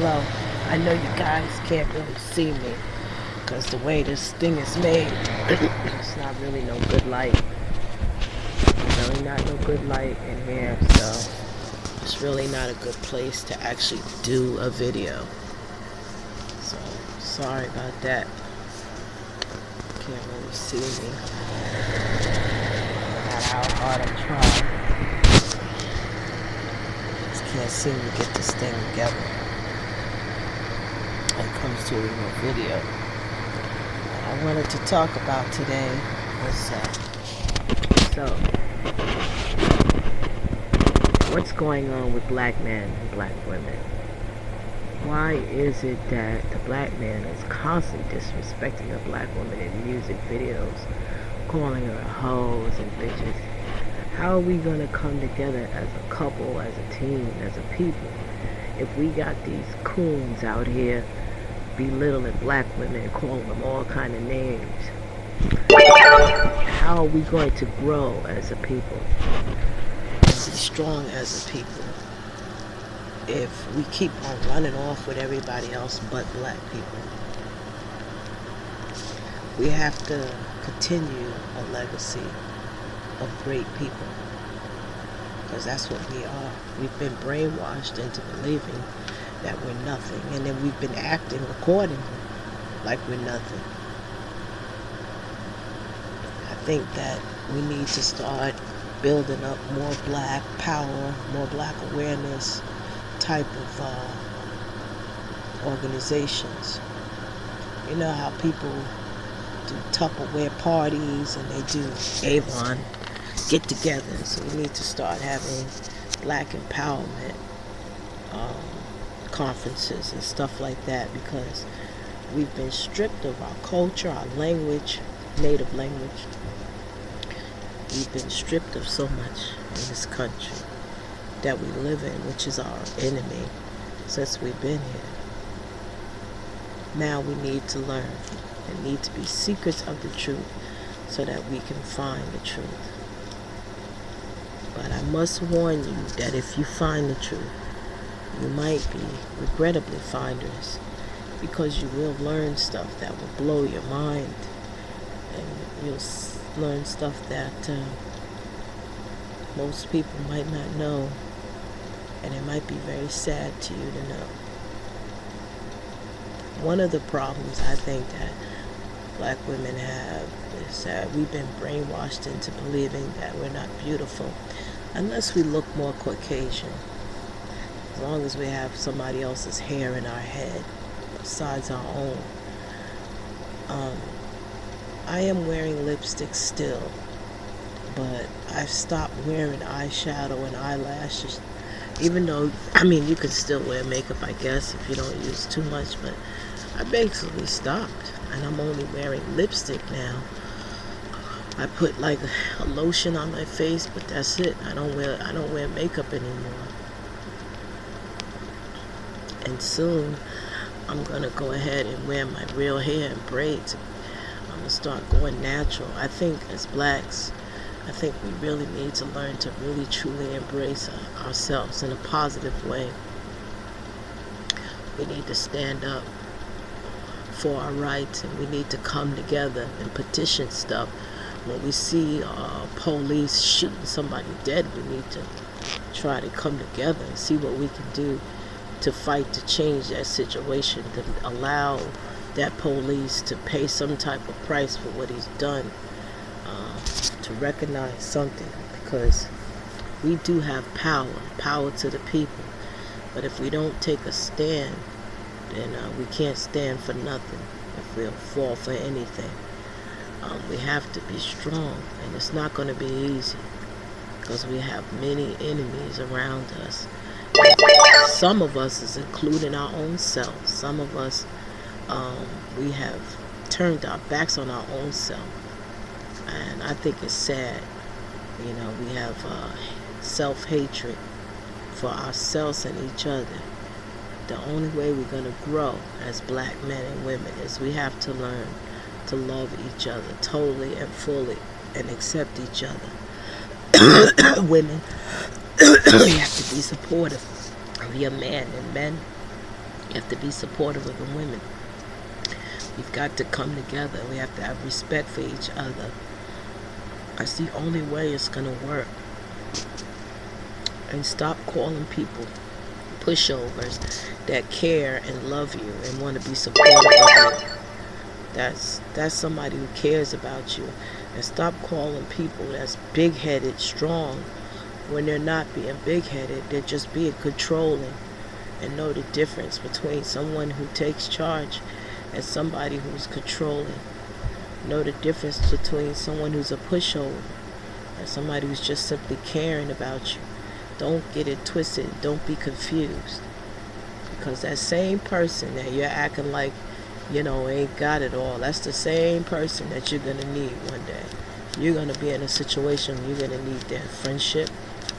Hello. I know you guys can't really see me because the way this thing is made, it's not really no good light. Really not no good light in here, so it's really not a good place to actually do a video. So sorry about that. Can't really see me. No matter how hard I'm trying, just can't seem to get this thing together when it comes to a real video. What I wanted to talk about today was what's going on with black men and black women? Why is it that the black man is constantly disrespecting a black woman in music videos, calling her hoes and bitches? How are we going to come together as a couple, as a team, as a people, if we got these coons out here belittling black women and calling them all kind of names? How are we going to grow as a people and be strong as a people if we keep on running off with everybody else but black people? We have to continue a legacy of great people, because that's what we are. We've been brainwashed into believing that we're nothing, and then we've been acting accordingly like we're nothing. I think that we need to start building up more black power, more black awareness type of organizations. You know how people do Tupperware parties and they do Avon get-togethers. So we need to start having black empowerment conferences and stuff like that, because we've been stripped of our culture, our language, native language. We've been stripped of so much in this country that we live in, which is our enemy since we've been here. Now we need to learn. There need to be secrets of the truth so that we can find the truth. But I must warn you that if you find the truth, you might be regrettably finders, because you will learn stuff that will blow your mind, and you'll learn stuff that most people might not know, and it might be very sad to you to know. One of the problems I think that black women have is that we've been brainwashed into believing that we're not beautiful unless we look more Caucasian. As long as we have somebody else's hair in our head besides our own. I am wearing lipstick still, but I've stopped wearing eyeshadow and eyelashes. Even though, you can still wear makeup, I guess, if you don't use too much, but I basically stopped, and I'm only wearing lipstick now. I put like a lotion on my face, but that's it. I don't wear makeup anymore. And soon I'm gonna go ahead and wear my real hair in braids. I'm gonna start going natural. I think as blacks, we really need to learn to really truly embrace ourselves in a positive way. We need to stand up for our rights, and we need to come together and petition stuff. When we see police shooting somebody dead, we need to try to come together and see what we can do to fight to change that situation, to allow that police to pay some type of price for what he's done, to recognize something, because we do have power to the people. But if we don't take a stand, then we can't stand for nothing if we'll fall for anything. We have to be strong, and it's not going to be easy, because we have many enemies around us. Some of us is including our own selves. Some of us, we have turned our backs on our own self, and I think it's sad. We have self-hatred for ourselves and each other. The only way we're going to grow as black men and women is we have to learn to love each other totally and fully and accept each other. Women, you have to be supportive of your man, and men, You have to be supportive of the women. We've got to come together. We have to have respect for each other. That's the only way it's going to work. And stop calling people pushovers that care and love you and want to be supportive of you. That's somebody who cares about you. And stop calling people that's big-headed strong when they're not being big-headed. They're just being controlling. And know the difference between someone who takes charge and somebody who's controlling. Know the difference between someone who's a pushover and somebody who's just simply caring about you. Don't get it twisted. Don't be confused. Because that same person that you're acting like, ain't got it all, that's the same person that you're going to need one day. You're going to be in a situation where you're going to need their friendship,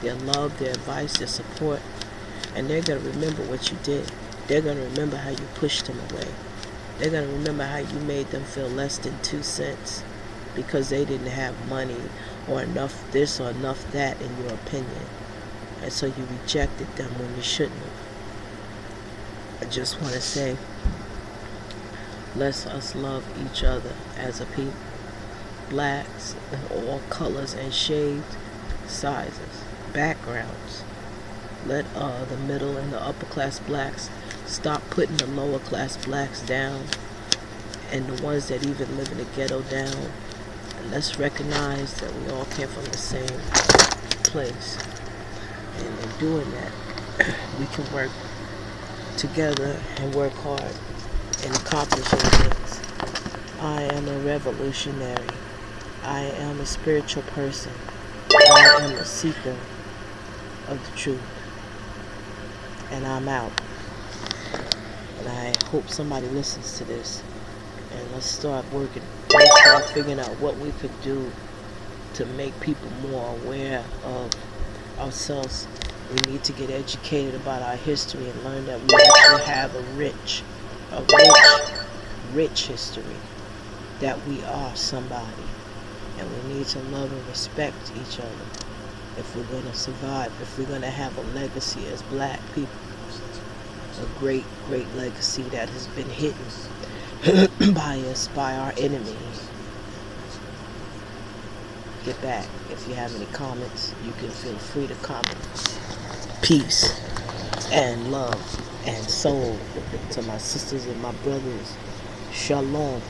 their love, their advice, their support. And they're going to remember what you did. They're going to remember how you pushed them away. They're going to remember how you made them feel less than 2 cents because they didn't have money or enough this or enough that in your opinion. And so you rejected them when you shouldn't have. I just want to say, let's us love each other as a people. Blacks in all colors and shapes, sizes, backgrounds. Let the middle and the upper class blacks stop putting the lower class blacks down and the ones that even live in the ghetto down. And let's recognize that we all came from the same place. And in doing that, we can work together and work hard and accomplishing things. I am a revolutionary. I am a spiritual person. I am a seeker of the truth. And I'm out. And I hope somebody listens to this. And let's start working. Let's start figuring out what we could do to make people more aware of ourselves. We need to get educated about our history and learn that we actually have a rich history. That we are somebody. And we need to love and respect each other if we're going to survive, if we're going to have a legacy as black people. A great, great legacy that has been hidden by us, by our enemies. Get back. If you have any comments, you can feel free to comment. Peace and love and soul to my sisters and my brothers. Shalom.